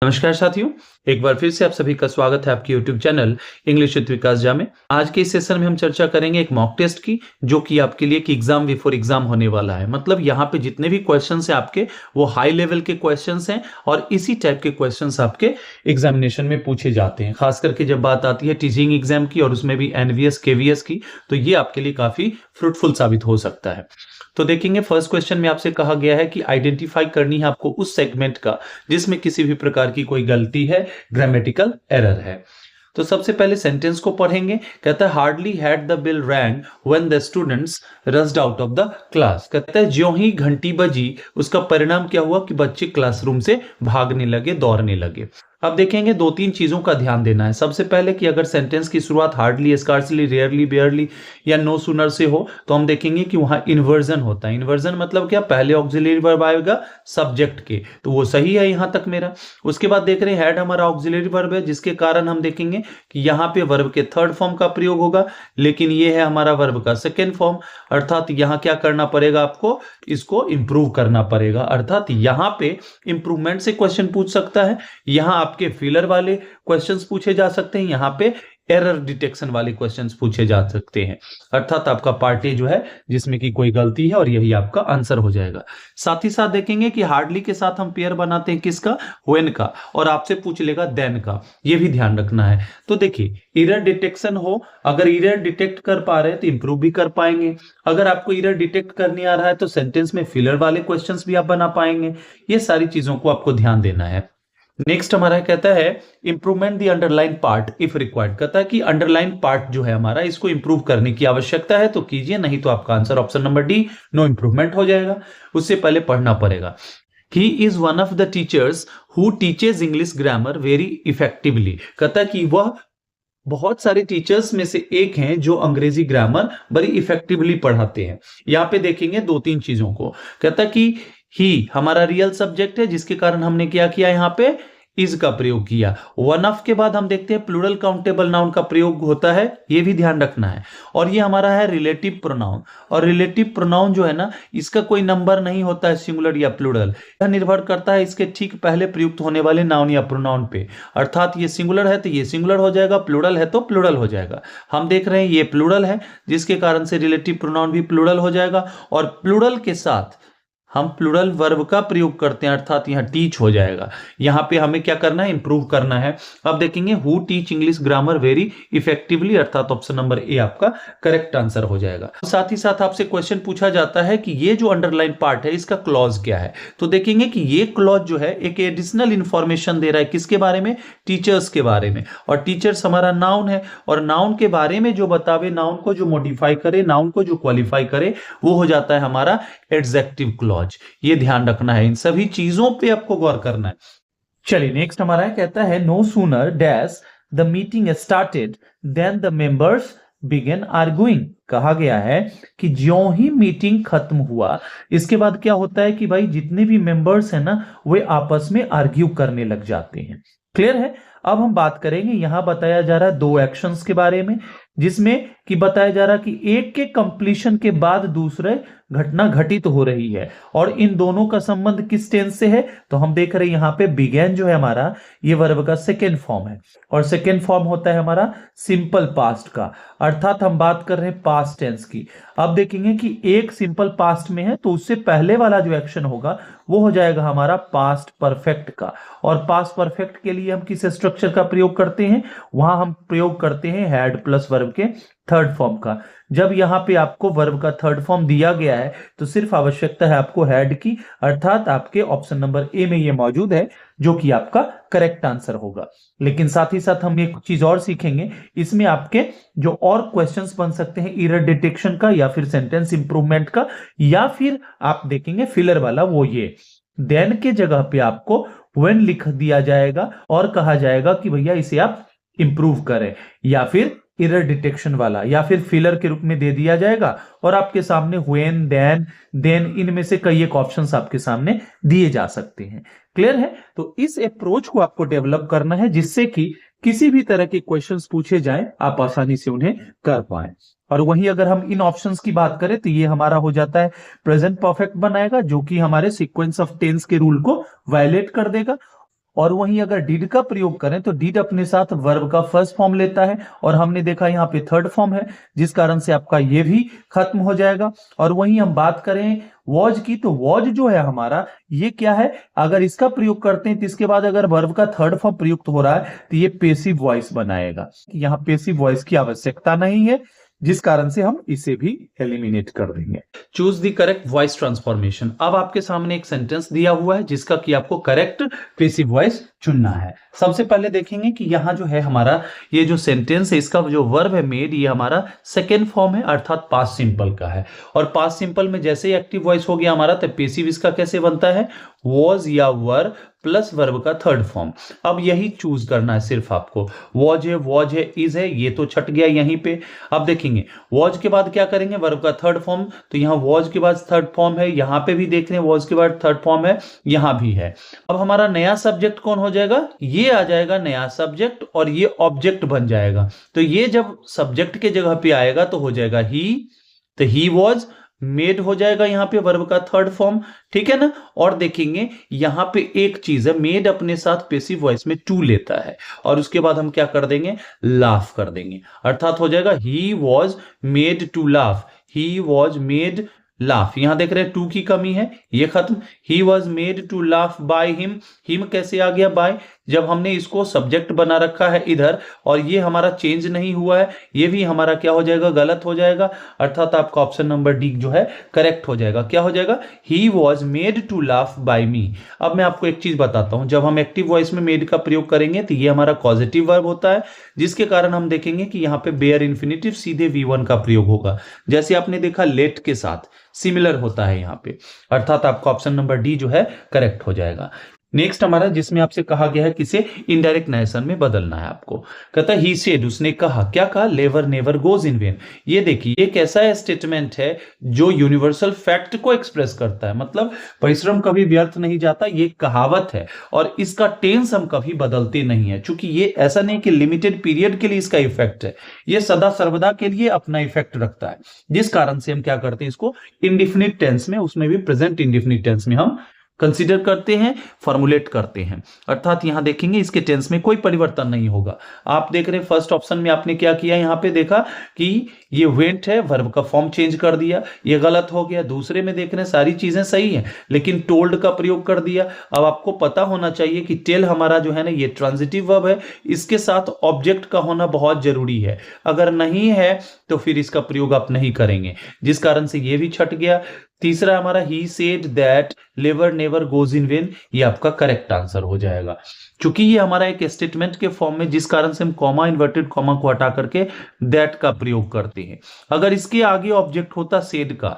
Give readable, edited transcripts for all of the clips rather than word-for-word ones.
नमस्कार साथियों, एक बार फिर से आप सभी का स्वागत है आपके YouTube चैनल इंग्लिश विद विकास झा में। आज के इस सेशन में हम चर्चा करेंगे एक मॉक टेस्ट की, जो कि आपके लिए कि एग्जाम बिफोर एग्जाम होने वाला है। मतलब यहाँ पे जितने भी क्वेश्चंस हैं आपके, वो हाई लेवल के क्वेश्चंस हैं और इसी टाइप के क्वेश्चंस आपके एग्जामिनेशन में पूछे जाते हैं। खास करके जब बात आती है टीचिंग एग्जाम की और उसमें भी एनवीएस केवीएस की, तो ये आपके लिए काफी फ्रूटफुल साबित हो सकता है। तो देखेंगे फर्स्ट क्वेश्चन में आपसे कहा गया है कि आइडेंटिफाई करनी है आपको उस सेगमेंट का जिसमें किसी भी प्रकार की कोई गलती है, ग्रामेटिकल एरर है। तो सबसे पहले सेंटेंस को पढ़ेंगे। कहता है hardly had the bell rang when the students rushed out of the class. कहता है ज्यों ही घंटी बजी उसका परिणाम क्या हुआ कि बच्चे क्लासरूम से भागने लगे, दौड़ने लगे। अब देखेंगे दो तीन चीजों का ध्यान देना है। सबसे पहले कि अगर सेंटेंस की शुरुआत हार्डली, स्कार्सली, रेयरली, बेयरली या नो सूनर से हो तो हम देखेंगे कि वहां इन्वर्जन होता है। इन्वर्जन मतलब क्या, पहले ऑक्सिलरी वर्ब आएगा सब्जेक्ट के, तो वो सही है यहां तक मेरा। उसके बाद देख रहे हैं हैड हमारा ऑक्सिलरी वर्ब है, जिसके कारण हम देखेंगे कि यहाँ पे वर्ब के थर्ड फॉर्म का प्रयोग होगा, लेकिन ये है हमारा वर्ब का सेकेंड फॉर्म। अर्थात यहाँ क्या करना पड़ेगा आपको, इसको इंप्रूव करना पड़ेगा। अर्थात यहाँ पे इंप्रूवमेंट से क्वेश्चन पूछ सकता है, यहाँ आपके फिलर वाले क्वेश्चंस पूछे जा सकते हैं, यहाँ पे एरर डिटेक्शन वाले क्वेश्चंस पूछे जा सकते हैं। अर्थात आपका पार्ट ए जो है जिसमें कि कोई गलती है और यही आपका आंसर हो जाएगा। साथ ही साथ देखेंगे कि हार्डली के साथ हम पेयर बनाते हैं किसका, व्हेन का, और आपसे पूछ लेगा देन का, ये भी ध्यान रखना है। तो देखिए एरर डिटेक्शन हो, अगर एरर डिटेक्ट कर पा रहे हैं तो इंप्रूव भी कर पाएंगे। अगर आपको एरर डिटेक्ट करने आ रहा है तो सेंटेंस में फिलर वाले क्वेश्चंस भी आप बना पाएंगे। ये सारी चीजों को आपको ध्यान देना है। नेक्स्ट हमारा कहता है improvement the underline part if required. कहता है कि अंडरलाइन पार्ट जो है हमारा, इसको इंप्रूव करने की आवश्यकता है तो कीजिए, नहीं तो आपका answer option number D no improvement हो जाएगा। उससे पहले पढ़ना पड़ेगा। He is one of the teachers who teaches English grammar very effectively. कहता है कि वह बहुत सारे टीचर्स में से एक हैं जो अंग्रेजी ग्रामर बड़ी इफेक्टिवली पढ़ाते हैं। यहाँ पे देखेंगे दो तीन चीजों को। कहता है कि ही हमारा रियल सब्जेक्ट है, जिसके कारण हमने क्या किया, यहाँ पे इज का प्रयोग किया। वन ऑफ के बाद हम देखते हैं प्लूरल काउंटेबल नाउन का प्रयोग होता है, ये भी ध्यान रखना है। और ये हमारा है रिलेटिव प्रोनाउन, और रिलेटिव प्रोनाउन जो है ना, इसका कोई नंबर नहीं होता है सिंगुलर या प्लूरल, यह निर्भर करता है इसके ठीक पहले प्रयुक्त होने वाले नाउन या प्रोनाउन पे। अर्थात ये सिंगुलर है तो ये सिंगुलर हो जाएगा, प्लूरल है तो प्लूरल हो जाएगा। हम देख रहे हैं ये प्लूरल है, जिसके कारण से रिलेटिव प्रोनाउन भी प्लूरल हो जाएगा, और प्लूरल के साथ हम प्लूरल वर्ब का प्रयोग करते हैं, अर्थात यहां टीच हो जाएगा। यहां पे हमें क्या करना है, इंप्रूव करना है। अब देखेंगे who teach English grammar very effectively, अर्थात ऑप्शन नंबर ए आपका करेक्ट आंसर हो जाएगा। साथ ही साथ आपसे क्वेश्चन पूछा जाता है कि ये जो अंडरलाइन पार्ट है इसका क्लॉज क्या है। तो देखेंगे कि ये क्लॉज जो है एक एडिशनल इंफॉर्मेशन दे रहा है, किसके बारे में, टीचर्स के बारे में। और टीचर्स हमारा नाउन है, और नाउन के बारे में जो बतावे, नाउन को जो मॉडिफाई करे, नाउन को जो क्वालिफाई करे, वो हो जाता है हमारा एडजेक्टिव क्लॉज। ये ध्यान रखना है, इन सभी चीजों पे आपको गौर करना है। चलिए नेक्स्ट हमारा है, कहता है no sooner dash the meeting started then the members began arguing. कहा गया है कि ज्यों ही मीटिंग खत्म हुआ, इसके बाद क्या होता है कि भाई जितने भी मेंबर्स हैं ना, वे आपस में आर्ग्यू करने लग जाते हैं। क्लियर है। अब हम बात करेंगे, यहां बताया जा रहा है दो एक्शंस के बारे में, जिसमें कि बताया जा रहा है कि एक के कंप्लीशन के बाद दूसरे घटना घटित हो रही है, और इन दोनों का संबंध किस टेंस से है, तो हम देख रहे हैं यहां पे बिगेन जो है हमारा, ये वर्ब का सेकेंड फॉर्म है, और सेकेंड फॉर्म होता है हमारा सिंपल पास्ट का, अर्थात हम बात कर रहे हैं पास्ट टेंस की। अब देखेंगे कि एक सिंपल पास्ट में है तो उससे पहले वाला जो एक्शन होगा वो हो जाएगा हमारा पास्ट परफेक्ट का। और पास्ट परफेक्ट के लिए हम किस स्ट्रक्चर का प्रयोग करते हैं, वहां हम प्रयोग करते हैं हैड प्लस वर्ब के थर्ड फॉर्म का। जब यहां पे आपको वर्ब का थर्ड फॉर्म दिया गया है तो सिर्फ आवश्यकता है आपको हैड की, अर्थात आपके ऑप्शन नंबर ए में ये मौजूद है, जो कि आपका करेक्ट आंसर होगा। लेकिन साथ ही साथ हम एक चीज और सीखेंगे, इसमें आपके जो और क्वेश्चंस बन सकते हैं एरर डिटेक्शन का, या फिर सेंटेंस इंप्रूवमेंट का, या फिर आप देखेंगे फिलर वाला, वो ये देन के जगह पे आपको व्हेन लिख दिया जाएगा और कहा जाएगा कि भैया इसे आप इंप्रूव करें, या फिर एरर डिटेक्शन वाला, या फिर फिलर के रूप में दे दिया जाएगा, और आपके सामने व्हेन, देन इनमें से कई एक ऑप्शंस आपके सामने दिए जा सकते हैं। क्लियर है। तो इस अप्रोच को आपको डेवलप करना है, जिससे कि किसी भी तरह के क्वेश्चंस पूछे जाएं आप आसानी से उन्हें कर पाएं। और वहीं अगर हम इन ऑप्शंस की बात करें तो ये हमारा हो जाता है प्रेजेंट परफेक्ट बनाएगा, जो कि हमारे सीक्वेंस ऑफ टेंस के रूल को वायलेट कर देगा। और वहीं अगर डिड का प्रयोग करें तो डिड अपने साथ वर्ब का फर्स्ट फॉर्म लेता है और हमने देखा यहाँ पे थर्ड फॉर्म है, जिस कारण से आपका ये भी खत्म हो जाएगा। और वहीं हम बात करें वॉज की, तो वॉज जो है हमारा ये क्या है, अगर इसका प्रयोग करते हैं तो इसके बाद अगर वर्ब का थर्ड फॉर्म प्रयुक्त हो रहा है तो ये पेसिव वॉइस बनाएगा। यहाँ पेसिव वॉइस की आवश्यकता नहीं है, जिस कारण से हम इसे भी एलिमिनेट कर देंगे। Choose the correct voice transformation. अब आपके सामने एक सेंटेंस दिया हुआ है जिसका कि आपको करेक्ट पेसिव वॉइस चुनना है। सबसे पहले देखेंगे कि यहाँ जो है हमारा ये जो सेंटेंस है इसका जो वर्ब है मेड, ये हमारा सेकेंड फॉर्म है अर्थात पास्ट सिंपल का है। और पास्ट सिंपल में जैसे ही एक्टिव वॉइस हो गया हमारा, तो पेसिव इसका कैसे बनता है, वॉज या वर प्लस वर्ब का थर्ड फॉर्म। अब यही चूज करना है सिर्फ आपको, वॉज है, इज है, ये तो छट गया यहीं पे। अब देखेंगे वॉज के बाद क्या करेंगे, वर्ब का थर्ड फॉर्म, तो यहाँ वॉज के बाद थर्ड फॉर्म है, यहाँ पे भी देख रहे हैं वॉज के बाद थर्ड फॉर्म है, यहाँ भी है। अब हमारा नया सब्जेक्ट कौन हो जाएगा, ये आ जाएगा नया सब्जेक्ट और ये ऑब्जेक्ट बन जाएगा। तो ये जब सब्जेक्ट के जगह पे आएगा तो हो जाएगा ही, तो ही वॉज मेड हो जाएगा यहाँ पे वर्ब का थर्ड फॉर्म, ठीक है ना। और देखेंगे यहाँ पे एक चीज है, मेड अपने साथ पेसिव वॉइस में टू लेता है और उसके बाद हम क्या कर देंगे, लाफ कर देंगे, अर्थात हो जाएगा he was made to laugh, he was made laugh. यहां देख रहे हैं टू की कमी है, ये खत्म। He was made to laugh by him कैसे आ गया बाय, जब हमने इसको सब्जेक्ट बना रखा है इधर और ये हमारा चेंज नहीं हुआ है, ये भी हमारा क्या हो जाएगा, गलत हो जाएगा, अर्थात आपका ऑप्शन नंबर डी जो है करेक्ट हो जाएगा। क्या हो जाएगा, he was made to laugh by me. अब मैं आपको एक चीज बताता हूं, जब हम एक्टिव वॉइस में मेड का प्रयोग करेंगे तो ये हमारा पॉजिटिव वर्ब होता है, जिसके कारण हम देखेंगे कि यहाँ पे बेयर इन्फिनिटिव सीधे V1 का प्रयोग होगा, जैसे आपने देखा लेट के साथ सिमिलर होता है यहाँ पे, अर्थात आपका ऑप्शन नंबर डी जो है करेक्ट हो जाएगा। नेक्स्ट हमारा जिसमें आपसे कहा गया है किसे इनडायरेक्ट नरेशन में बदलना है आपको, कहता है ही सेड, उसने कहा, क्या कहा, लेवर नेवर गोज इन वेन। ये देखिए ये कैसा है स्टेटमेंट है जो यूनिवर्सल फैक्ट को एक्सप्रेस करता है, मतलब परिश्रम कभी व्यर्थ नहीं जाता, ये कहावत है और इसका टेंस हम कभी बदलते नहीं है, क्योंकि ये ऐसा नहीं कि लिमिटेड पीरियड के लिए इसका इफेक्ट है, ये सदा सर्वदा के लिए अपना इफेक्ट रखता है, जिस कारण से हम क्या करते हैं इसको इंडिफिनिट टेंस में, उसमें भी प्रेजेंट इंडिफिनिट टेंस में हम कंसीडर करते हैं, फॉर्मुलेट करते हैं, अर्थात यहां देखेंगे इसके टेंस में कोई परिवर्तन नहीं होगा। आप देख रहे हैं फर्स्ट ऑप्शन में आपने क्या किया, यहां पे देखा कि ये वेंट है, वर्ब का फॉर्म चेंज कर दिया, ये गलत हो गया। दूसरे में देख रहे हैं सारी चीजें सही हैं लेकिन टोल्ड का प्रयोग कर दिया। अब आपको पता होना चाहिए कि टेल हमारा जो है ना ये ट्रांजिटिव वर्ब है, इसके साथ ऑब्जेक्ट का होना बहुत जरूरी है, अगर नहीं है तो फिर इसका प्रयोग आप नहीं करेंगे, जिस कारण से ये भी छट गया। तीसरा हमारा ही सेड दैट लेवर नेवर गोज इन वेन, ये आपका करेक्ट आंसर हो जाएगा, क्योंकि ये हमारा एक स्टेटमेंट के फॉर्म में, जिस कारण से हम कॉमा इन्वर्टेड कॉमा को हटा करके दैट का प्रयोग करते हैं। अगर इसके आगे ऑब्जेक्ट होता सेड का,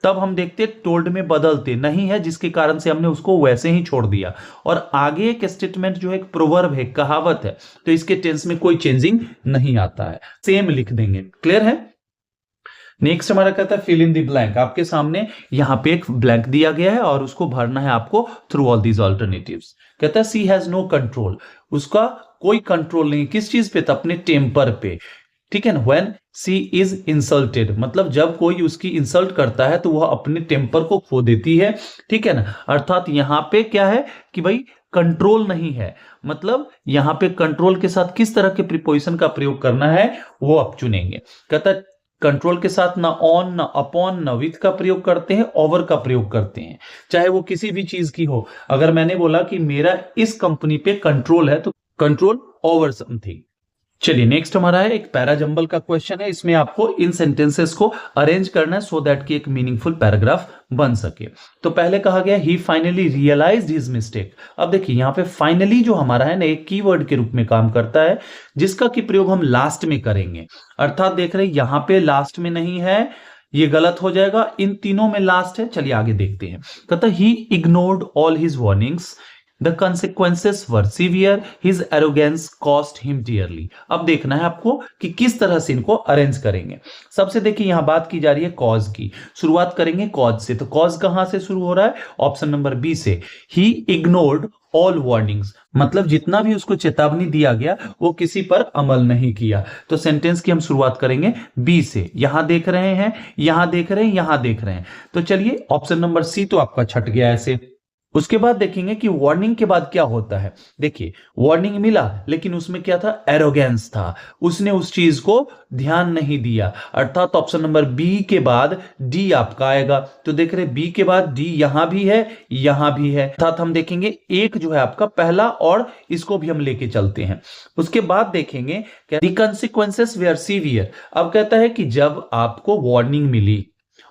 तब हम देखते टोल्ड में बदलते, नहीं है जिसके कारण से हमने उसको वैसे ही छोड़ दिया। और आगे एक स्टेटमेंट जो है एक प्रोवर्ब है, कहावत है, तो इसके टेंस में कोई चेंजिंग नहीं आता है, सेम लिख देंगे। क्लियर है। नेक्स्ट हमारा कहता है फिल इन द ब्लैंक। आपके सामने यहाँ पे एक ब्लैंक दिया गया है और उसको भरना है आपको थ्रू ऑल दीज ऑल्टरनेटिव्स। कहता है सी हैज नो कंट्रोल, उसका कोई कंट्रोल नहीं, किस चीज पे, तो अपने टेम्पर पे, ठीक है ना। व्हेन सी इज इंसल्टेड, मतलब जब कोई उसकी इंसल्ट करता है तो वह अपने टेम्पर को खो देती है, ठीक है ना। अर्थात यहाँ पे क्या है कि भाई कंट्रोल नहीं है, मतलब यहां पे कंट्रोल के साथ किस तरह के प्रीपोजिशन का प्रयोग करना है वो आप चुनेंगे। कहता है कंट्रोल के साथ ना ऑन, ना अपॉन, ना विथ का प्रयोग करते हैं, ओवर का प्रयोग करते हैं, चाहे वो किसी भी चीज की हो। अगर मैंने बोला कि मेरा इस कंपनी पे कंट्रोल है तो कंट्रोल ओवर समथिंग। चलिए नेक्स्ट हमारा है एक पैराजंबल का क्वेश्चन है, इसमें आपको इन सेंटेंसेस को अरेंज करना है सो दैट कि एक मीनिंगफुल पैराग्राफ बन सके। तो पहले कहा गया ही फाइनली रियलाइज्ड हिज मिस्टेक। अब देखिए यहाँ पे फाइनली जो हमारा है ना एक कीवर्ड के रूप में काम करता है, जिसका की प्रयोग हम लास्ट में करेंगे, अर्थात देख रहे हैं यहाँ पे लास्ट में नहीं है, ये गलत हो जाएगा, इन तीनों में लास्ट है। चलिए आगे देखते हैं। कहता ही ignored all his warnings, The consequences were severe, his arrogance cost him dearly। अब देखना है आपको कि किस तरह से इनको अरेंज करेंगे। सबसे देखिए यहां बात की जा रही है कॉज की, शुरुआत करेंगे कॉज से। तो कॉज कहां से शुरू हो रहा है, ऑप्शन नंबर बी से। ही इग्नोर्ड ऑल वार्निंग्स, मतलब जितना भी उसको चेतावनी दिया गया वो किसी पर अमल नहीं किया। तो सेंटेंस की हम शुरुआत करेंगे बी से। यहां देख रहे हैं, यहां देख रहे हैं, यहां देख रहे हैं, तो चलिए ऑप्शन नंबर सी तो आपका छट गया ऐसे। उसके बाद देखेंगे कि वार्निंग के बाद क्या होता है। देखिए वार्निंग मिला लेकिन उसमें क्या था, एरोगेंस था, उसने उस चीज को ध्यान नहीं दिया, अर्थात ऑप्शन नंबर बी के बाद डी आपका आएगा। तो देख रहे बी के बाद डी यहां भी है, यहां भी है, अर्थात हम देखेंगे एक जो है आपका पहला, और इसको भी हम लेके चलते हैं। उसके बाद देखेंगे द कंसिक्वेंसेस वेयर सीवियर। अब कहता है कि जब आपको वार्निंग मिली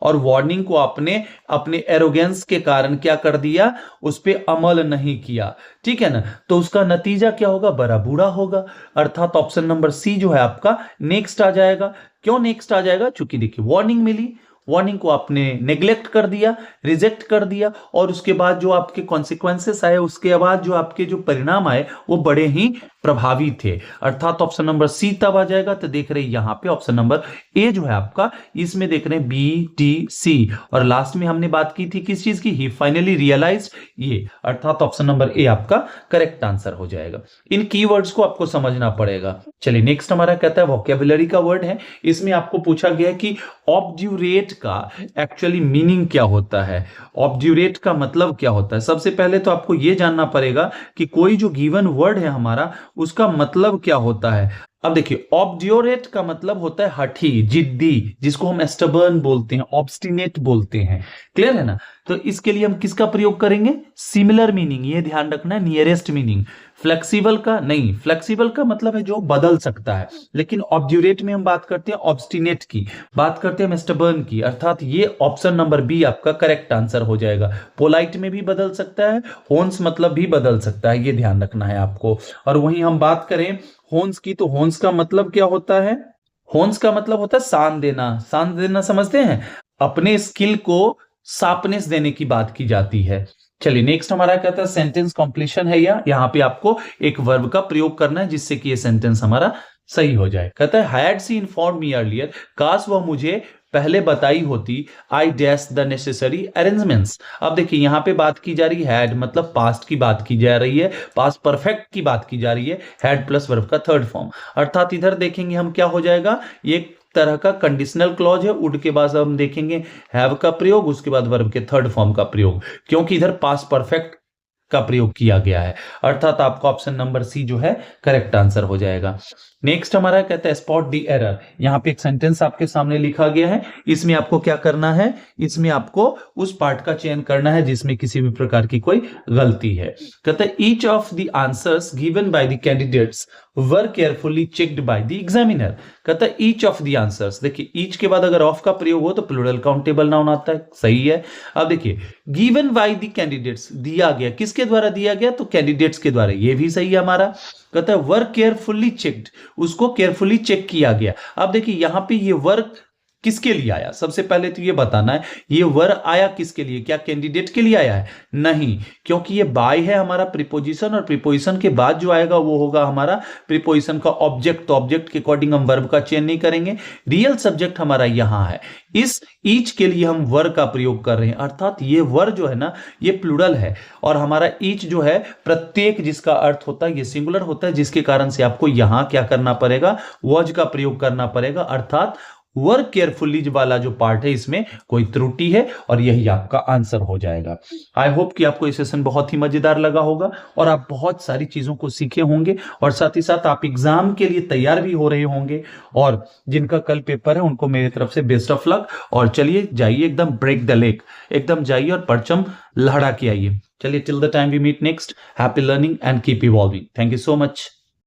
और वार्निंग को आपने अपने एरोगेंस के कारण क्या कर दिया, उस पर अमल नहीं किया, ठीक है ना, तो उसका नतीजा क्या होगा, बड़ा बुरा होगा। अर्थात ऑप्शन नंबर सी जो है आपका नेक्स्ट आ जाएगा। क्यों नेक्स्ट आ जाएगा, चूंकि देखिए वार्निंग मिली, वार्निंग को आपने नेग्लेक्ट कर दिया, रिजेक्ट कर दिया, और उसके बाद जो आपके कॉन्सिक्वेंसेस आए, उसके बाद जो आपके जो परिणाम आए वो बड़े ही प्रभावी थे। अर्थात ऑप्शन नंबर सी तब आ जाएगा। तो देख रहे हैं यहां पे ऑप्शन नंबर ए जो है आपका, इसमें देख रहे हैं बी टी सी, और लास्ट में हमने बात की थी किस चीज की, ही फाइनली रियलाइज्ड, ये, अर्थात ऑप्शन नंबर ए आपका करेक्ट आंसर हो जाएगा। इन कीवर्ड्स को आपको समझना पड़ेगा। चलिए नेक्स्ट हमारा कहता है वोकैबुलरी का वर्ड है। इसमें आपको पूछा गया है कि ऑब्ड्यूरेट का एक्चुअली मीनिंग क्या होता है, ऑब्ड्यूरेट का मतलब क्या होता है। सबसे पहले तो आपको यह जानना पड़ेगा कि कोई जो गिवन वर्ड है हमारा, उसका मतलब क्या होता है। अब देखिए ऑब्ड्यूरेट का मतलब होता है हठी, जिद्दी, जिसको हम स्टबर्न बोलते हैं, ऑब्स्टिनेट बोलते हैं, क्लियर है ना। तो इसके लिए हम किसका प्रयोग करेंगे, सिमिलर मीनिंग, ये ध्यान रखना है, नियरेस्ट मीनिंग। फ्लेक्सिबल का नहीं, फ्लेक्सिबल का मतलब है जो बदल सकता है, लेकिन ऑब्ड्यूरेट में हम बात करते हैं ऑब्स्टिनेट की, बात करते हैं स्टबर्न की, अर्थात ये ऑप्शन नंबर बी आपका करेक्ट आंसर हो जाएगा। पोलाइट में भी बदल सकता है, होन्स मतलब भी बदल सकता है, ये ध्यान रखना है आपको। और वहीं हम बात करें होन्स की, तो होन्स का मतलब क्या होता है, होन्स का मतलब होता है शान देना, शान देना समझते हैं, अपने स्किल को शार्पनेस देने की बात की जाती है। चलिए नेक्स्ट हमारा कहता है सेंटेंस कंप्लीशन है, या यहां पे आपको एक वर्ब का प्रयोग करना है जिससे कि ये सेंटेंस हमारा सही हो जाए। कहता है had she inform me earlier, काश वह मुझे पहले बताई होती, I dash the necessary arrangements. अब देखिए यहां पे बात की जा रही है हैड, मतलब पास्ट की बात की जा रही है, पास्ट परफेक्ट की बात की जा रही है, हैड प्लस वर्ब का थर्ड फॉर्म। अर्थात इधर देखेंगे हम क्या हो जाएगा, ये तरह का कंडीशनल क्लॉज है। वुड के बाद हम देखेंगे हैव का प्रयोग, उसके बाद वर्ब के थर्ड फॉर्म का प्रयोग, क्योंकि इधर पास्ट परफेक्ट का प्रयोग किया गया है। अर्थात आपका ऑप्शन नंबर सी जो है करेक्ट आंसर हो जाएगा। नेक्स्ट हमारा कहता है स्पॉट द एरर। यहां पे एक सेंटेंस आपके सामने लिखा गया है, इसमें आपको क्या करना है, इसमें आपको उस पार्ट का चयन करना है जिसमें किसी भी प्रकार की कोई गलती है। कहता है each of the answers given by the candidates were carefully checked by the examiner. कहता है ईच ऑफ द आंसर्स, देखिए ईच के बाद अगर ऑफ का प्रयोग हो तो प्लूरल काउंटेबल नाउन आता है, सही है। अब देखिए गिवन बाय द कैंडिडेट्स, दिया गया, किसके द्वारा दिया गया, तो कैंडिडेट्स के द्वारा, ये भी सही है हमारा। कहता है वर्क केयरफुली चेक्ड, उसको केयरफुली चेक किया गया। अब देखिए यहां पे ये वर्क किसके लिए आया, सबसे पहले तो ये बताना है ये वर आया किसके लिए, क्या कैंडिडेट के लिए आया है, नहीं, क्योंकि ये बाय है हमारा प्रीपोजिशन, और प्रीपोजिशन के बाद जो आएगा वो होगा हमारा प्रीपोजिशन का ऑब्जेक्ट। तो ऑब्जेक्ट के अकॉर्डिंग हम वर्ब का चयन नहीं करेंगे, रियल सब्जेक्ट हमारा यहां है, इस ईच के लिए हम वर का प्रयोग कर रहे हैं। अर्थात ये वर जो है ना ये प्लूरल है, और हमारा ईच जो है प्रत्येक, जिसका अर्थ होता है ये सिंगुलर होता है, जिसके कारण से आपको यहां क्या करना पड़ेगा, वॉज का प्रयोग करना पड़ेगा। अर्थात वर्क केयरफुली वाला जो पार्ट है इसमें कोई त्रुटि है, और यही आपका आंसर हो जाएगा। आई होप कि आपको ये सेशन बहुत ही मजेदार लगा होगा और आप बहुत सारी चीजों को सीखे होंगे, और साथ ही साथ आप एग्जाम के लिए तैयार भी हो रहे होंगे, और जिनका कल पेपर है उनको मेरी तरफ से बेस्ट ऑफ लक। और चलिए जाइए एकदम ब्रेक द लेग, एकदम जाइए और परचम लहरा के आइए। चलिए till the time we meet next, happy learning and keep evolving. Thank you so much.